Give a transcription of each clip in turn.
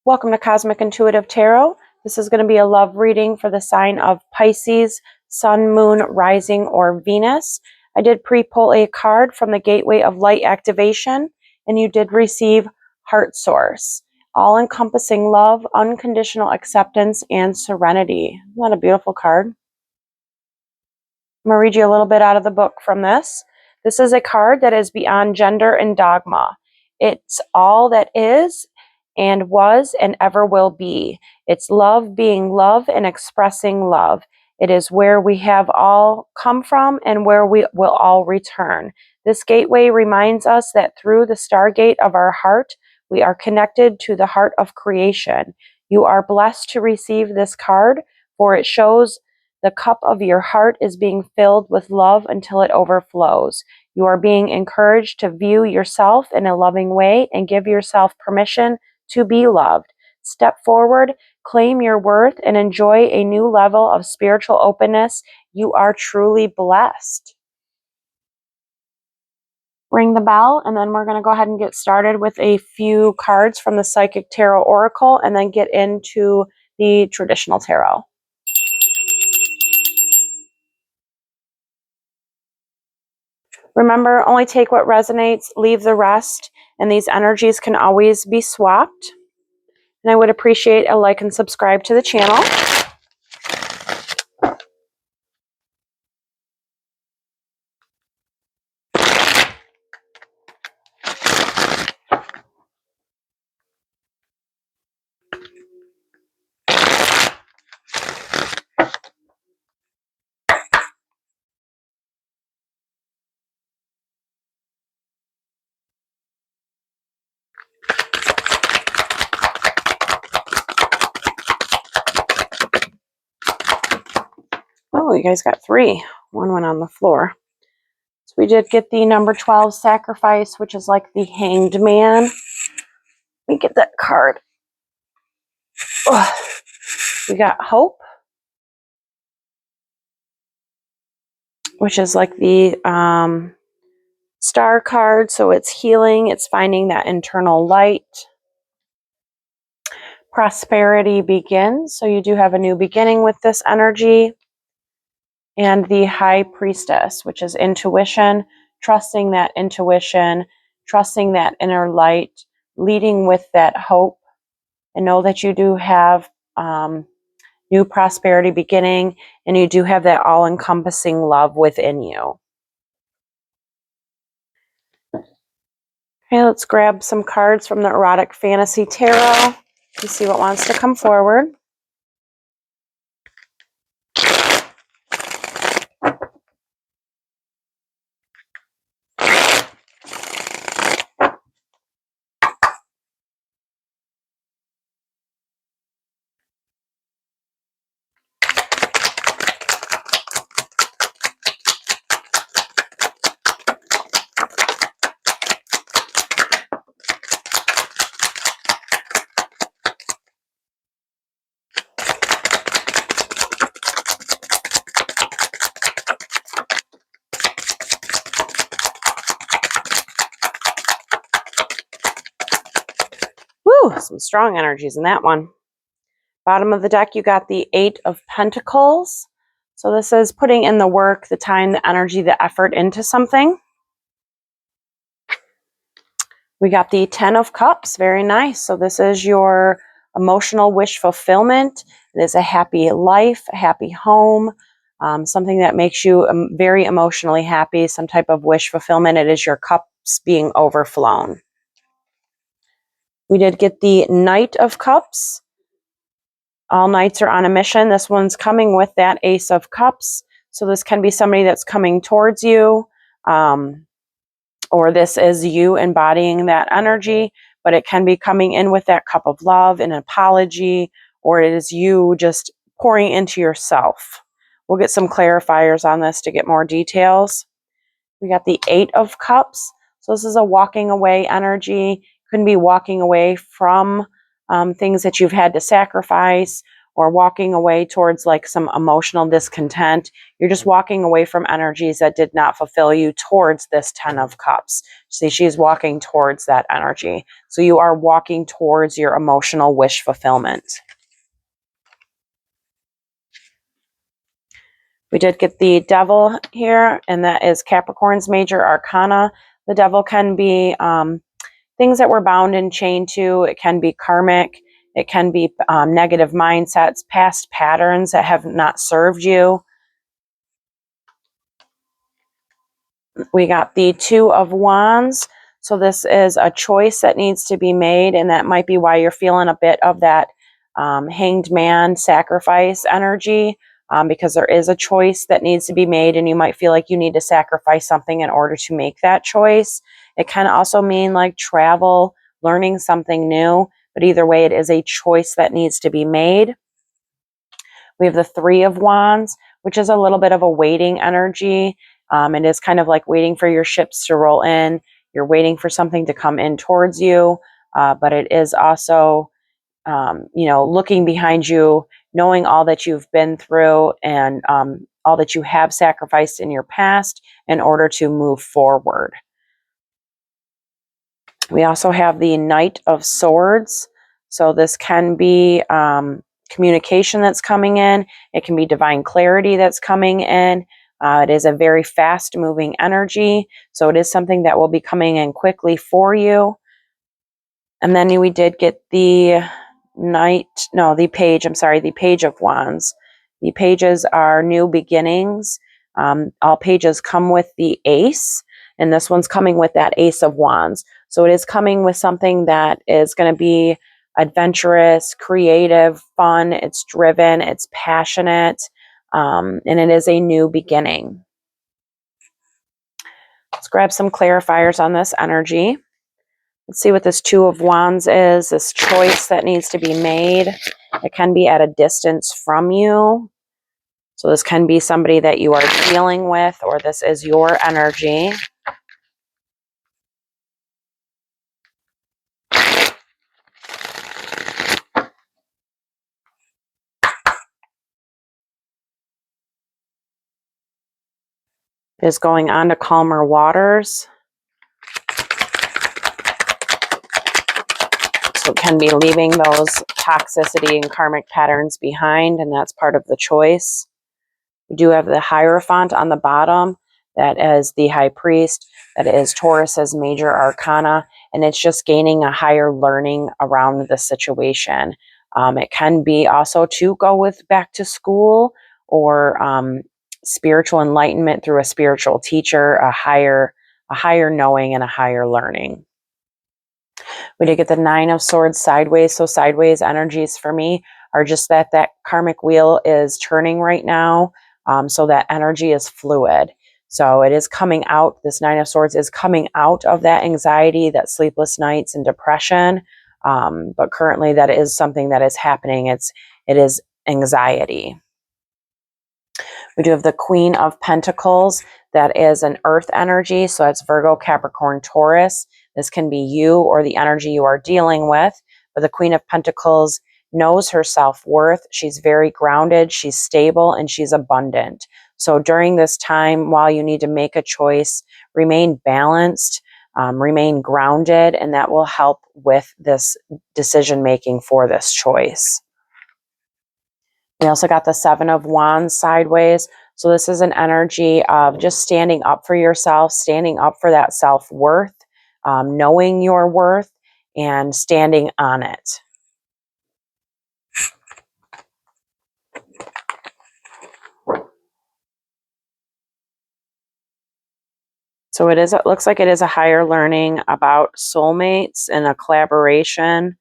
Welcome to Cosmic Intuitive Tarot. This is going to be a love reading for the sign of Pisces, Sun, Moon, Rising, or Venus. I did pre-pull a card from the Gateway of Light Activation, and you did receive Heart Source, all-encompassing love, unconditional acceptance, and serenity. Isn't that a beautiful card? I'm going to read you a little bit out of the book from this. This is a card that is beyond gender and dogma. It's all that is and was and ever will be. It's love being love and expressing love. It is where we have all come from and where we will all return. This gateway reminds us that through the stargate of our heart, we are connected to the heart of creation. You are blessed to receive this card, for it shows the cup of your heart is being filled with love until it overflows. You are being encouraged to view yourself in a loving way and give yourself permission to be loved. Step forward, claim your worth, and enjoy a new level of spiritual openness. You are truly blessed. Ring the bell, and then we're going to go ahead and get started with a few cards from the Psychic Tarot Oracle, and then get into the traditional tarot. Remember, only take what resonates, leave the rest, and these energies can always be swapped. And I would appreciate a like and subscribe to the channel. Oh, you guys got three. One went on the floor. So we did get the number 12 sacrifice, which is like the hanged man. Let me get that card. Oh, we got hope, which is like the star card. So it's healing. It's finding that internal light. Prosperity begins. So you do have a new beginning with this energy. And the High Priestess, which is intuition, trusting that intuition, trusting that inner light, leading with that hope, and know that you do have new prosperity beginning, and you do have that all-encompassing love within you. Okay, let's grab some cards from the Erotic Fantasy Tarot to see what wants to come forward. Woo, some strong energies in that one. Bottom of the deck, you got the 8 of Pentacles. So this is putting in the work, the time, the energy, the effort into something. We got the 10 of Cups. Very nice. So this is your emotional wish fulfillment. It is a happy life, a happy home, something that makes you very emotionally happy, some type of wish fulfillment. It is your cups being overflown. We did get the Knight of Cups. All knights are on a mission. This one's coming with that Ace of Cups. So this can be somebody that's coming towards you, or this is you embodying that energy, but it can be coming in with that cup of love, an apology, or it is you just pouring into yourself. We'll get some clarifiers on this to get more details. We got the 8 of Cups. So this is a walking away energy. Could be walking away from things that you've had to sacrifice, or walking away towards like some emotional discontent. You're just walking away from energies that did not fulfill you towards this 10 of Cups. See, she's walking towards that energy. So you are walking towards your emotional wish fulfillment. We did get the Devil here, and that is Capricorn's major arcana. The Devil can be things that we're bound and chained to. It can be karmic. It can be negative mindsets, past patterns that have not served you. We got the Two of Wands. So this is a choice that needs to be made, and that might be why you're feeling a bit of that hanged man sacrifice energy, because there is a choice that needs to be made, and you might feel like you need to sacrifice something in order to make that choice. It can also mean like travel, learning something new, but either way, it is a choice that needs to be made. We have the Three of Wands, which is a little bit of a waiting energy. It is kind of like waiting for your ships to roll in. You're waiting for something to come in towards you, but it is also, looking behind you, knowing all that you've been through and all that you have sacrificed in your past in order to move forward. We also have the Knight of Swords. So this can be communication that's coming in. It can be divine clarity that's coming in. It is a very fast moving energy. So it is something that will be coming in quickly for you. And then we did get the the Page of Wands. The pages are new beginnings. All pages come with the Ace, and this one's coming with that Ace of Wands. So it is coming with something that is going to be adventurous, creative, fun. It's driven, it's passionate, and it is a new beginning. Let's grab some clarifiers on this energy. Let's see what this Two of Wands is, this choice that needs to be made. It can be at a distance from you. So this can be somebody that you are dealing with, or this is your energy. It is going on to calmer waters. So it can be leaving those toxicity and karmic patterns behind, and that's part of the choice. We do have the Hierophant on the bottom. That is the High Priest. That is Taurus's major arcana, and it's just gaining a higher learning around the situation. It can be also to go with back to school, or spiritual enlightenment through a spiritual teacher, a higher knowing and a higher learning. We did get the Nine of Swords sideways. So sideways energies for me are just that karmic wheel is turning right now. So that energy is fluid. So it is coming out. This Nine of Swords is coming out of that anxiety, that sleepless nights and depression. But currently that is something that is happening. It is anxiety. We do have the Queen of Pentacles. That is an earth energy. So it's Virgo, Capricorn, Taurus. This can be you or the energy you are dealing with. But the Queen of Pentacles knows her self-worth. She's very grounded, she's stable, and she's abundant. So during this time, while you need to make a choice, remain balanced, remain grounded, and that will help with this decision-making for this choice. We also got the Seven of Wands sideways. So this is an energy of just standing up for yourself, standing up for that self-worth, knowing your worth, and standing on it. So it looks like it is a higher learning about soulmates and a collaboration,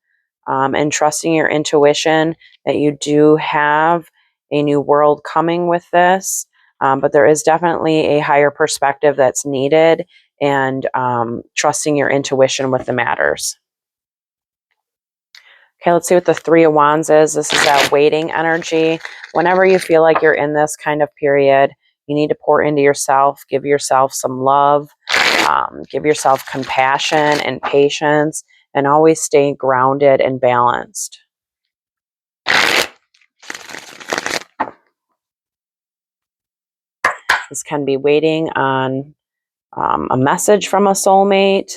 and trusting your intuition that you do have a new world coming with this. But there is definitely a higher perspective that's needed, and trusting your intuition with the matters. Okay, let's see what the Three of Wands is. This is that waiting energy. Whenever you feel like you're in this kind of period, you need to pour into yourself, give yourself some love, give yourself compassion and patience, and always stay grounded and balanced. This can be waiting on a message from a soulmate.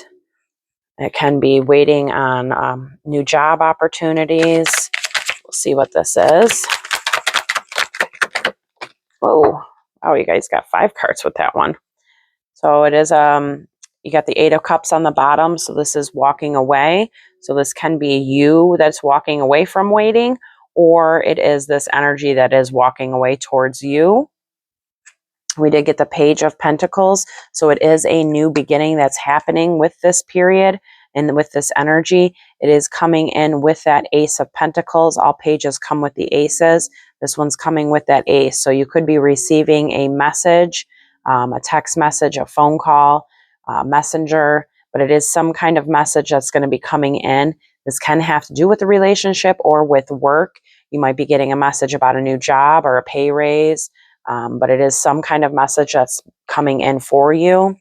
It can be waiting on new job opportunities. We'll see what this is. Whoa. Oh, you guys got 5 cards with that one. So it is, you got the 8 of Cups on the bottom. So this is walking away. So this can be you that's walking away from waiting, or it is this energy that is walking away towards you. We did get the Page of Pentacles. So it is a new beginning that's happening with this period and with this energy. It is coming in with that Ace of Pentacles. All pages come with the aces. This one's coming with that ace. So you could be receiving a message, a text message, a phone call, messenger, but it is some kind of message that's going to be coming in. This can have to do with the relationship or with work. You might be getting a message about a new job or a pay raise. But it is some kind of message that's coming in for you.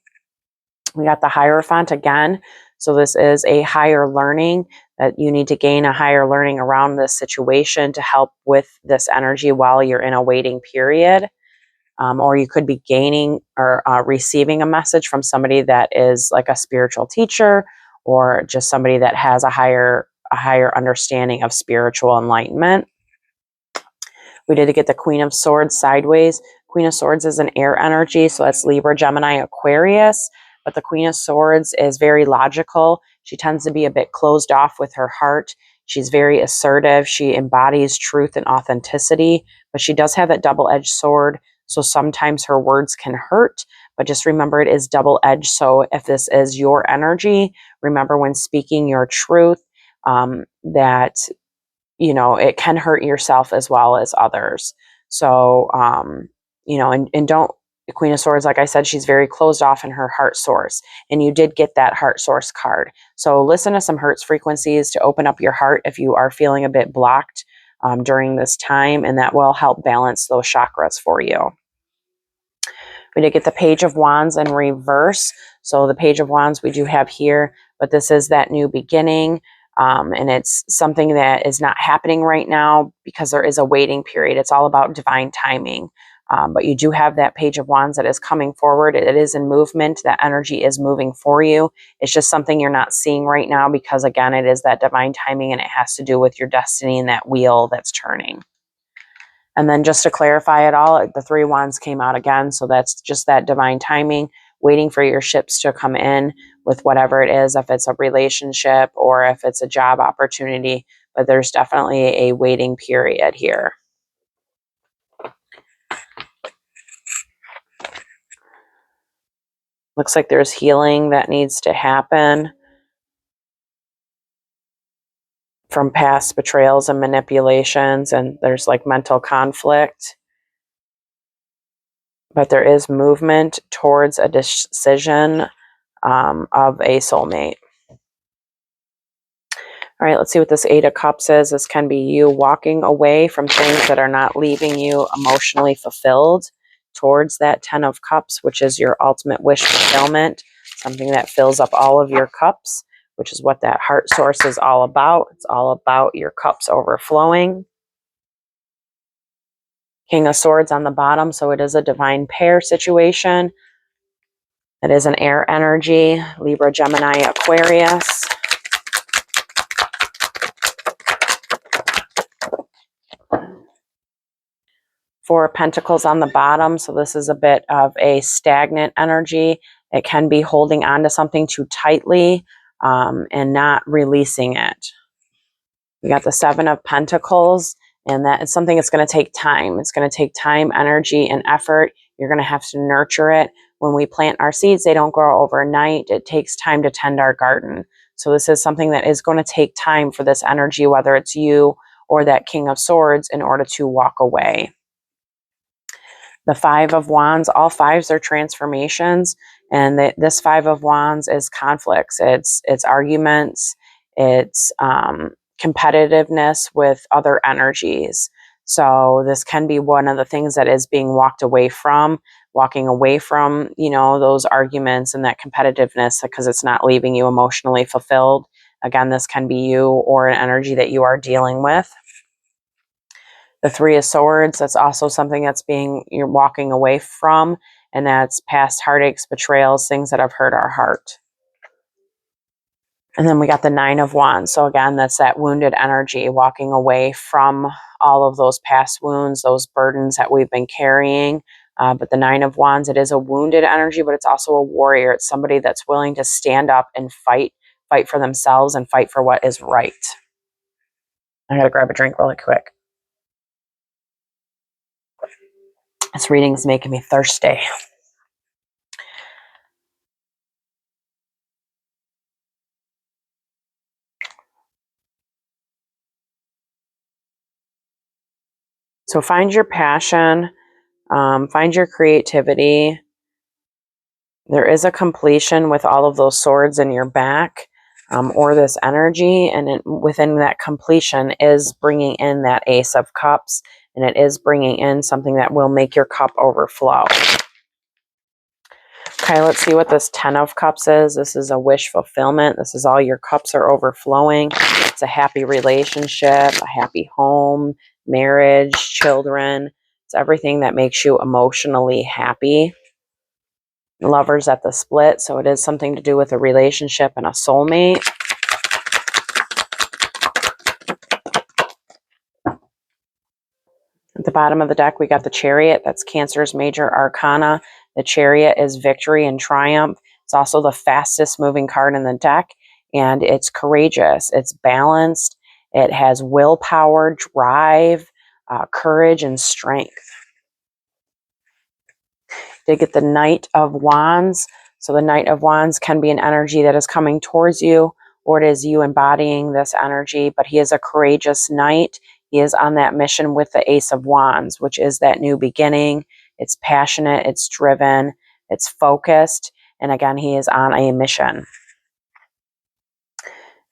We got the Hierophant again. So this is a higher learning that you need to gain a higher learning around this situation to help with this energy while you're in a waiting period. Or you could be gaining or receiving a message from somebody that is like a spiritual teacher or just somebody that has a higher understanding of spiritual enlightenment. We did get the Queen of Swords sideways. Queen of Swords is an air energy, so that's Libra, Gemini, Aquarius. But the Queen of Swords is very logical. She tends to be a bit closed off with her heart. She's very assertive. She embodies truth and authenticity, but she does have that double-edged sword. So sometimes her words can hurt, but just remember it is double-edged. So if this is your energy, remember when speaking your truth, that it can hurt yourself as well as others. So, and don't, the Queen of Swords, like I said, she's very closed off in her heart source. And you did get that heart source card. So listen to some Hertz frequencies to open up your heart if you are feeling a bit blocked during this time, and that will help balance those chakras for you. We did get the Page of Wands in reverse. So the Page of Wands we do have here, but this is that new beginning. And it's something that is not happening right now because there is a waiting period. It's all about divine timing. But you do have that Page of Wands that is coming forward. It is in movement. That energy is moving for you. It's just something you're not seeing right now because, again, it is that divine timing and it has to do with your destiny and that wheel that's turning. And then just to clarify it all, the 3 wands came out again. So that's just that divine timing, waiting for your ships to come in with whatever it is, if it's a relationship or if it's a job opportunity. But there's definitely a waiting period here. Looks like there's healing that needs to happen from past betrayals and manipulations. And there's like mental conflict. But there is movement towards a decision of a soulmate. All right, let's see what this 8 of Cups is. This can be you walking away from things that are not leaving you emotionally fulfilled towards that 10 of Cups, which is your ultimate wish fulfillment, something that fills up all of your cups, which is what that heart source is all about. It's all about your cups overflowing. King of Swords on the bottom, so it is a divine pair situation. It is an air energy, Libra, Gemini, Aquarius. 4 of Pentacles on the bottom, so this is a bit of a stagnant energy. It can be holding on to something too tightly and not releasing it. We got the 7 of Pentacles, and that is something that's going to take time. It's going to take time, energy, and effort. You're going to have to nurture it. When we plant our seeds, they don't grow overnight. It takes time to tend our garden. So this is something that is going to take time for this energy, whether it's you or that King of Swords, in order to walk away. The 5 of Wands, all 5s are transformations, and this 5 of Wands is conflicts. It's arguments. It's competitiveness with other energies. So this can be one of the things that is being walking away from, those arguments and that competitiveness because it's not leaving you emotionally fulfilled. Again, this can be you or an energy that you are dealing with. The 3 of Swords, that's also something that's you're walking away from. and that's past heartaches, betrayals, things that have hurt our heart. And then we got the Nine of Wands. So again, that's that wounded energy, walking away from all of those past wounds, those burdens that we've been carrying. But the Nine of Wands, it is a wounded energy, but it's also a warrior. It's somebody that's willing to stand up and fight for themselves and fight for what is right. I gotta grab a drink really quick. This reading is making me thirsty. So find your passion, find your creativity. There is a completion with all of those swords in your back, or this energy, and within that completion is bringing in that Ace of Cups, and it is bringing in something that will make your cup overflow. Okay, let's see what this Ten of Cups is. This is a wish fulfillment. This is all your cups are overflowing. It's a happy relationship, a happy home, marriage, children. It's everything that makes you emotionally happy. Lovers at the split, so it is something to do with a relationship and a soulmate. At the bottom of the deck, we got the Chariot. That's Cancer's major arcana. The Chariot is victory and triumph. It's also the fastest moving card in the deck, and it's courageous. It's balanced. It has willpower, drive, courage, and strength. They get the Knight of Wands. So the Knight of Wands can be an energy that is coming towards you, or it is you embodying this energy, but he is a courageous knight. He is on that mission with the Ace of Wands, which is that new beginning. It's passionate, it's driven, it's focused, and again, he is on a mission.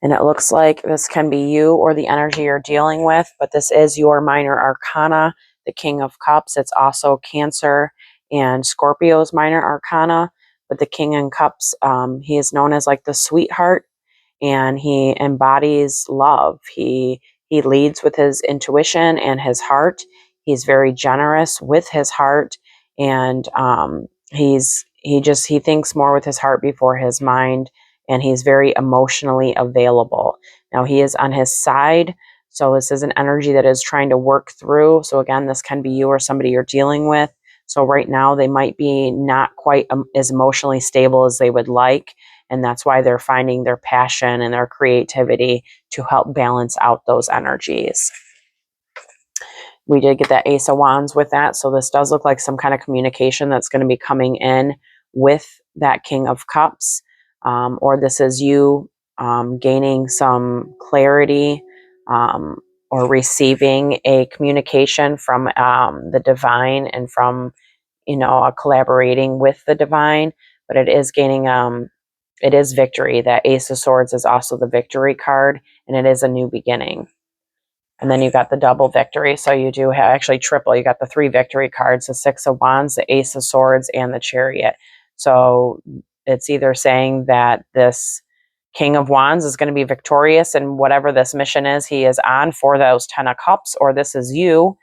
And it looks like this can be you or the energy you're dealing with, but this is your minor arcana, the King of Cups. It's also Cancer and Scorpio's minor arcana, but the King in Cups, he is known as like the sweetheart, and he embodies love. He leads with his intuition and his heart. He's very generous with his heart, and he thinks more with his heart before his mind, and he's very emotionally available. Now he is on his side, so this is an energy that is trying to work through. So again, this can be you or somebody you're dealing with. So right now they might be not quite as emotionally stable as they would like, and that's why they're finding their passion and their creativity to help balance out those energies. We did get that Ace of Wands with that, so this does look like some kind of communication that's going to be coming in with that King of Cups, or this is you gaining some clarity, or receiving a communication from the divine, and from collaborating with the divine. But it is gaining it is victory. That Ace of Swords is also the victory card, and it is a new beginning. And then you got the double victory. So you do have actually triple. You got the 3 victory cards, the Six of Wands, the Ace of Swords, and the Chariot. So it's either saying that this King of Wands is going to be victorious in whatever this mission is he is on for those 10 of Cups, or this is you,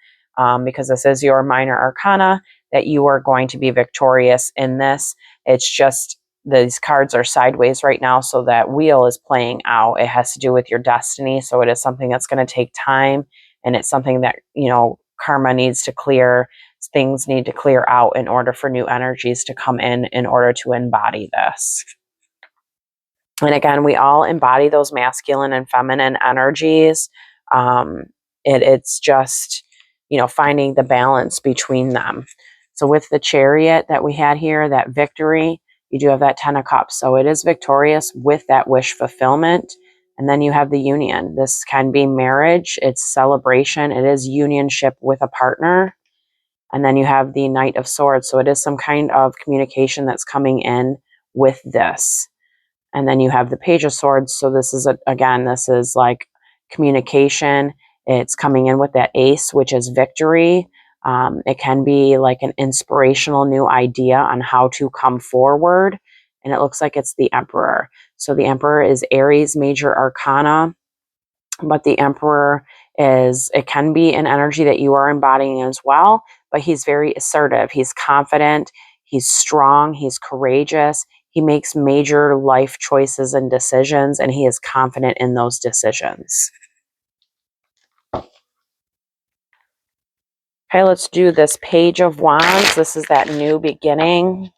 because this is your minor arcana, that you are going to be victorious in this. It's just these cards are sideways right now, so that wheel is playing out. It has to do with your destiny, so it is something that's going to take time, and it's something that karma needs to clear. Things need to clear out in order for new energies to come in order to embody this. And again, we all embody those masculine and feminine energies. It's just finding the balance between them. So with the Chariot that we had here, that victory, you do have that 10 of Cups. So it is victorious with that wish fulfillment. And then you have the Union. This can be marriage. It's celebration. It is unionship with a partner. And then you have the Knight of Swords. So it is some kind of communication that's coming in with this. And then you have the Page of Swords. So this is, this is like communication. It's coming in with that Ace, which is victory. It can be like an inspirational new idea on how to come forward. And it looks like it's the Emperor. So the Emperor is Aries major arcana, but the Emperor it can be an energy that you are embodying as well, but he's very assertive. He's confident. He's strong. He's courageous. He makes major life choices and decisions, and he is confident in those decisions. Okay, let's do this Page of Wands. This is that new beginning.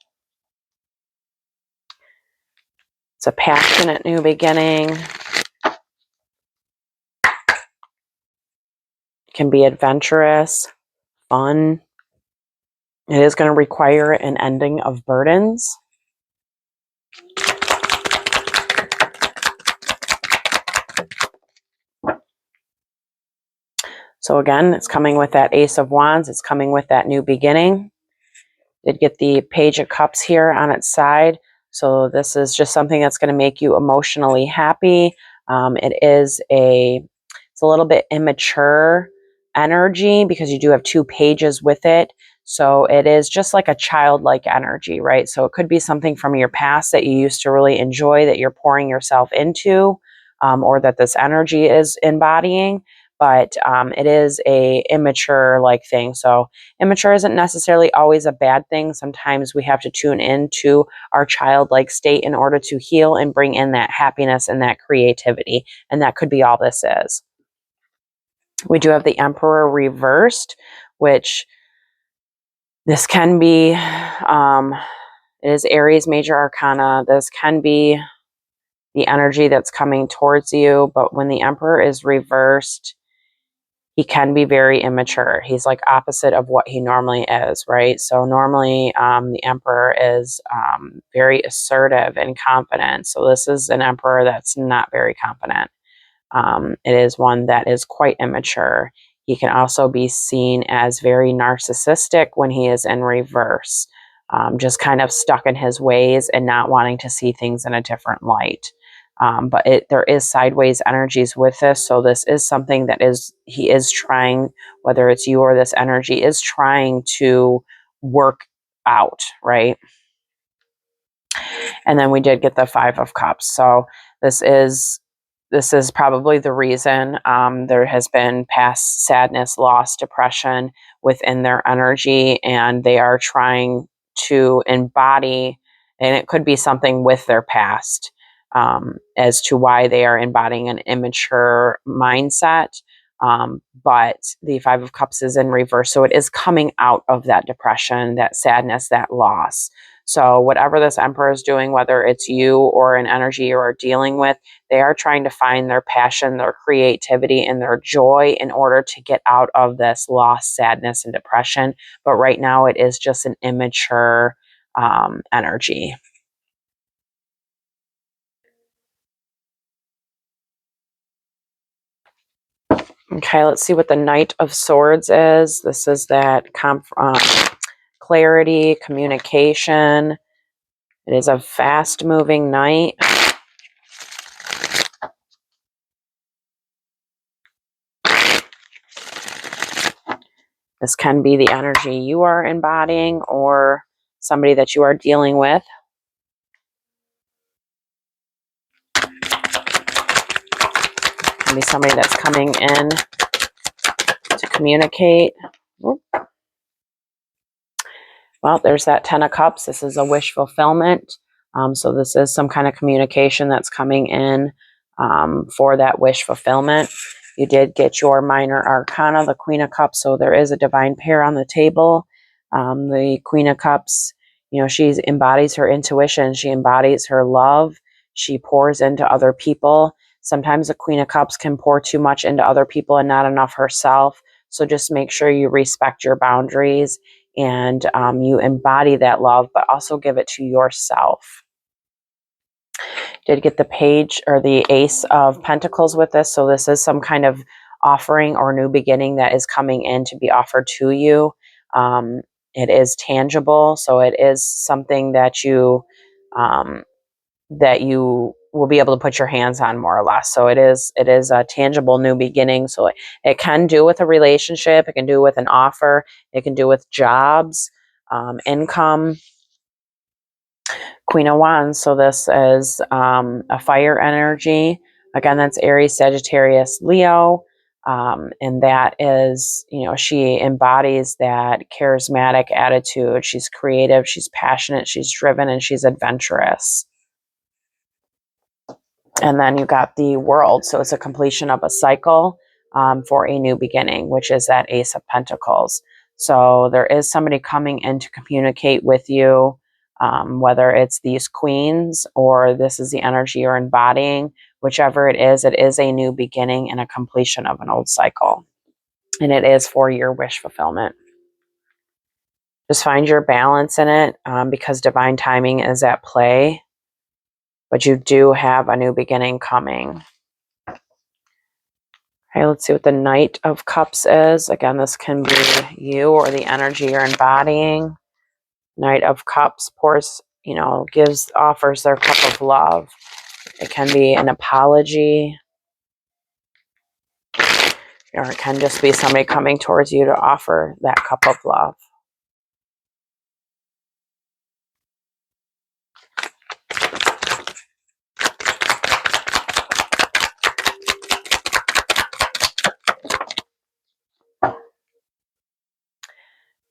It's a passionate new beginning. It can be adventurous, fun. It is going to require an ending of burdens. So again, it's coming with that Ace of Wands. It's coming with that new beginning. Did get the Page of Cups here on its side. So this is just something that's going to make you emotionally happy. It's a little bit immature energy because you do have 2 pages with it. So it is just like a childlike energy, right? So it could be something from your past that you used to really enjoy that you're pouring yourself into, or that this energy is embodying. But it is a immature like thing. So immature isn't necessarily always a bad thing. Sometimes we have to tune into our childlike state in order to heal and bring in that happiness and that creativity. And that could be all this is. We do have the Emperor reversed, which this can be, it is Aries major arcana. This can be the energy that's coming towards you. But when the Emperor is reversed, he can be very immature. He's like opposite of what he normally is, right? So normally the Emperor is very assertive and confident. So this is an Emperor that's not very confident. It is one that is quite immature. He can also be seen as very narcissistic when he is in reverse, just kind of stuck in his ways and not wanting to see things in a different light. But there is sideways energies with this. So this is something that he is trying, whether it's you or this energy, is trying to work out, right? And then we did get the 5 of Cups. So this is probably the reason there has been past sadness, loss, depression within their energy, and they are trying to embody, and it could be something with their past as to why they are embodying an immature mindset. But the 5 of Cups is in reverse, so it is coming out of that depression, that sadness, that loss. So whatever this Emperor is doing, whether it's you or an energy you are dealing with, they are trying to find their passion, their creativity, and their joy in order to get out of this loss, sadness, and depression. But right now it is just an immature energy. Okay, let's see what the Knight of Swords is. This is that clarity, communication. It is a fast-moving knight. This can be the energy you are embodying or somebody that you are dealing with. It can be somebody that's coming in to communicate. Oop. Well, there's that 10 of Cups. This is a wish fulfillment. So this is some kind of communication that's coming in for that wish fulfillment. You did get your minor arcana, the Queen of Cups. So there is a divine pair on the table. The Queen of Cups, she embodies her intuition. She embodies her love. She pours into other people. Sometimes the Queen of Cups can pour too much into other people and not enough herself. So just make sure you respect your boundaries and you embody that love, but also give it to yourself. Did get the Page or the Ace of Pentacles with this. So this is some kind of offering or new beginning that is coming in to be offered to you. It is tangible. So it is something that you will be able to put your hands on, more or less. So it is a tangible new beginning. So it can do with a relationship. It can do with an offer. It can do with jobs, income. Queen of Wands. So this is a fire energy. Again, that's Aries, Sagittarius, Leo. And that is, you know, she embodies that charismatic attitude. She's creative, she's passionate, she's driven, and she's adventurous. And then you got the World. So it's a completion of a cycle for a new beginning, which is that Ace of Pentacles. So there is somebody coming in to communicate with you, whether it's these queens or this is the energy you're embodying. Whichever it is a new beginning and a completion of an old cycle. And it is for your wish fulfillment. Just find your balance in it because divine timing is at play. But you do have a new beginning coming. Okay, let's see what the Knight of Cups is. Again, this can be you or the energy you're embodying. Knight of Cups pours, you know, offers their cup of love. It can be an apology, or it can just be somebody coming towards you to offer that cup of love.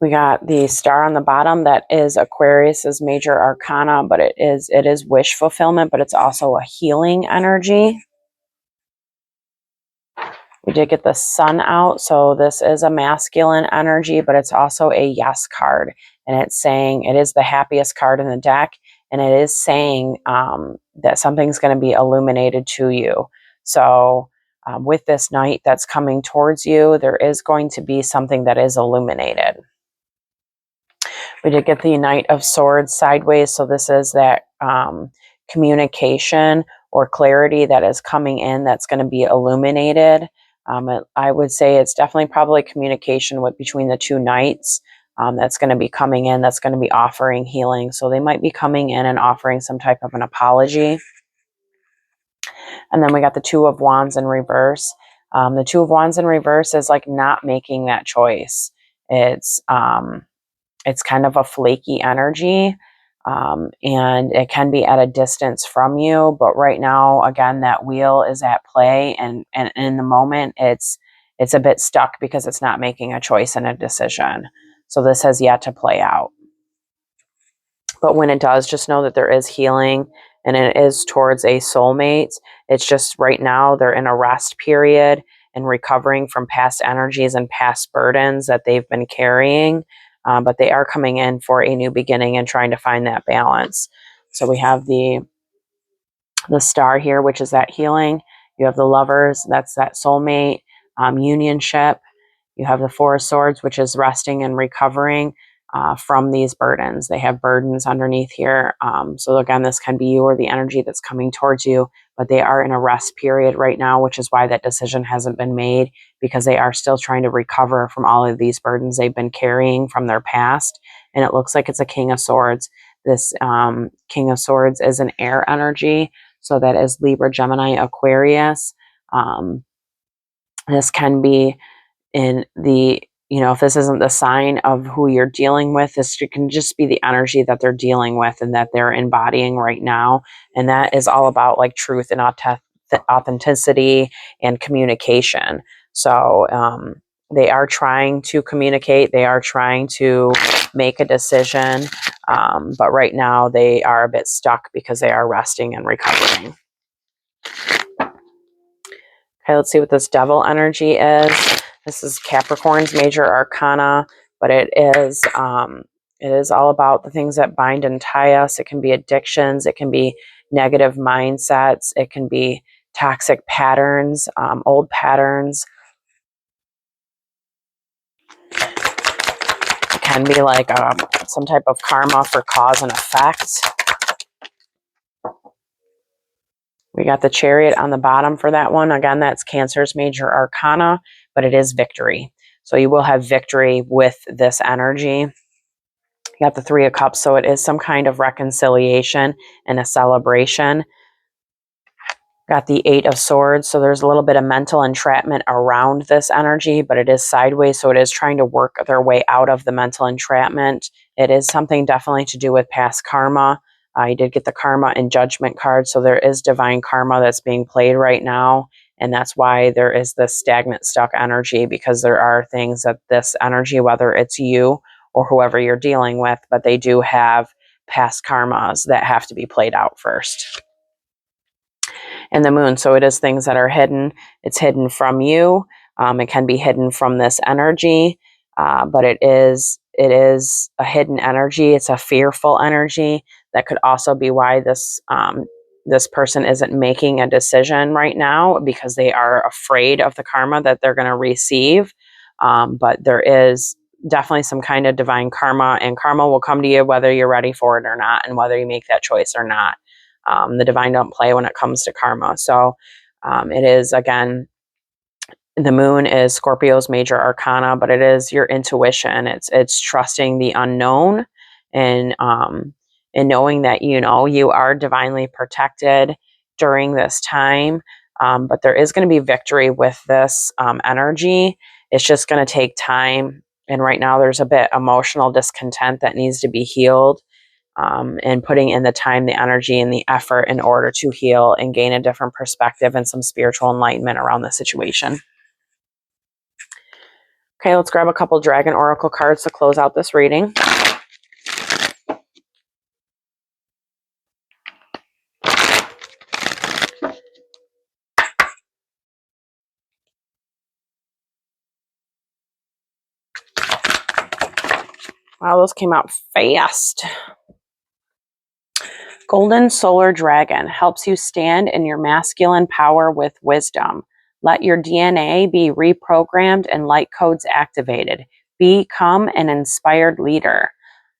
We got the star on the bottom. That is Aquarius's major arcana, but it is wish fulfillment, but it's also a healing energy. We did get the sun out, so this is a masculine energy, but it's also a yes card. And it's saying it is the happiest card in the deck, and it is saying that something's going to be illuminated to you. So with this knight that's coming towards you, there is going to be something that is illuminated. We did get the Knight of Swords sideways, so this is that communication or clarity that is coming in that's going to be illuminated. I would say it's definitely probably communication between the two knights that's going to be coming in, that's going to be offering healing. So they might be coming in and offering some type of an apology. And then we got the Two of Wands in reverse. The Two of Wands in reverse is like not making that choice. It's kind of a flaky energy, and it can be at a distance from you. But right now, again, that wheel is at play, and in the moment, it's a bit stuck because it's not making a choice and a decision. So this has yet to play out. But when it does, just know that there is healing, and it is towards a soulmate. It's just right now they're in a rest period and recovering from past energies and past burdens that they've been carrying. But they are coming in for a new beginning and trying to find that balance. So we have the star here, which is that healing. You have the Lovers, that's that soulmate, unionship. You have the Four of Swords, which is resting and recovering from these burdens. They have burdens underneath here. So again, this can be you or the energy that's coming towards you, but they are in a rest period right now, which is why that decision hasn't been made, because they are still trying to recover from all of these burdens they've been carrying from their past. And it looks like it's a King of Swords. This King of Swords is an air energy. So that is Libra, Gemini, Aquarius. This can be in the, you know, if this isn't the sign of who you're dealing with, this can just be the energy that they're dealing with and that they're embodying right now. And that is all about like truth and authenticity and communication. So they are trying to communicate. They are trying to make a decision. But right now they are a bit stuck because they are resting and recovering. Okay, let's see what this Devil energy is. This is Capricorn's major arcana, but it is all about the things that bind and tie us. It can be addictions. It can be negative mindsets. It can be toxic patterns, old patterns. It can be like some type of karma for cause and effect. We got the Chariot on the bottom for that one. Again, that's Cancer's major arcana, but it is victory. So you will have victory with this energy. You got the Three of Cups, so it is some kind of reconciliation and a celebration. Got the Eight of Swords, so there's a little bit of mental entrapment around this energy, but it is sideways, so it is trying to work their way out of the mental entrapment. It is something definitely to do with past karma. You did get the Karma and Judgment card, so there is divine karma that's being played right now, And that's why there is this stagnant, stuck energy, because there are things that this energy, whether it's you or whoever you're dealing with, but they do have past karmas that have to be played out first. And the moon, so it is things that are hidden. It's hidden from you. It can be hidden from this energy, but it is a hidden energy. It's a fearful energy. That could also be why this person isn't making a decision right now, because they are afraid of the karma that they're going to receive. But there is definitely some kind of divine karma, and karma will come to you whether you're ready for it or not, and whether you make that choice or not. The divine don't play when it comes to karma. So it is, again, the moon is Scorpio's major arcana, but it is your intuition. It's trusting the unknown, and knowing that you are divinely protected during this time. But there is going to be victory with this energy. It's just going to take time. And right now there's a bit emotional discontent that needs to be healed. And putting in the time, the energy, and the effort in order to heal and gain a different perspective and some spiritual enlightenment around the situation. Okay, let's grab a couple Dragon Oracle cards to close out this reading. Wow, those came out fast. Golden Solar Dragon helps you stand in your masculine power with wisdom. Let your DNA be reprogrammed and light codes activated. Become an inspired leader.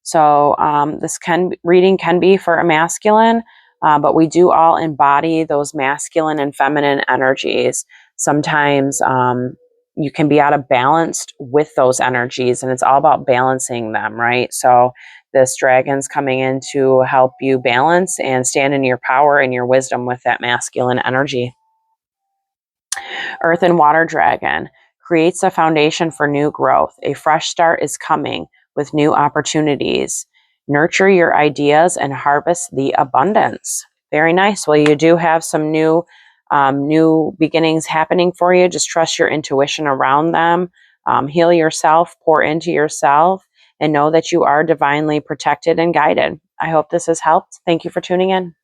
So this reading can be for a masculine, but we do all embody those masculine and feminine energies. Sometimes you can be out of balance with those energies, and it's all about balancing them, right? So this dragon's coming in to help you balance and stand in your power and your wisdom with that masculine energy. Earth and Water Dragon creates a foundation for new growth. A fresh start is coming with new opportunities. Nurture your ideas and harvest the abundance. Very nice. Well, you do have some new beginnings happening for you. Just trust your intuition around them. Heal yourself, pour into yourself, and know that you are divinely protected and guided. I hope this has helped. Thank you for tuning in.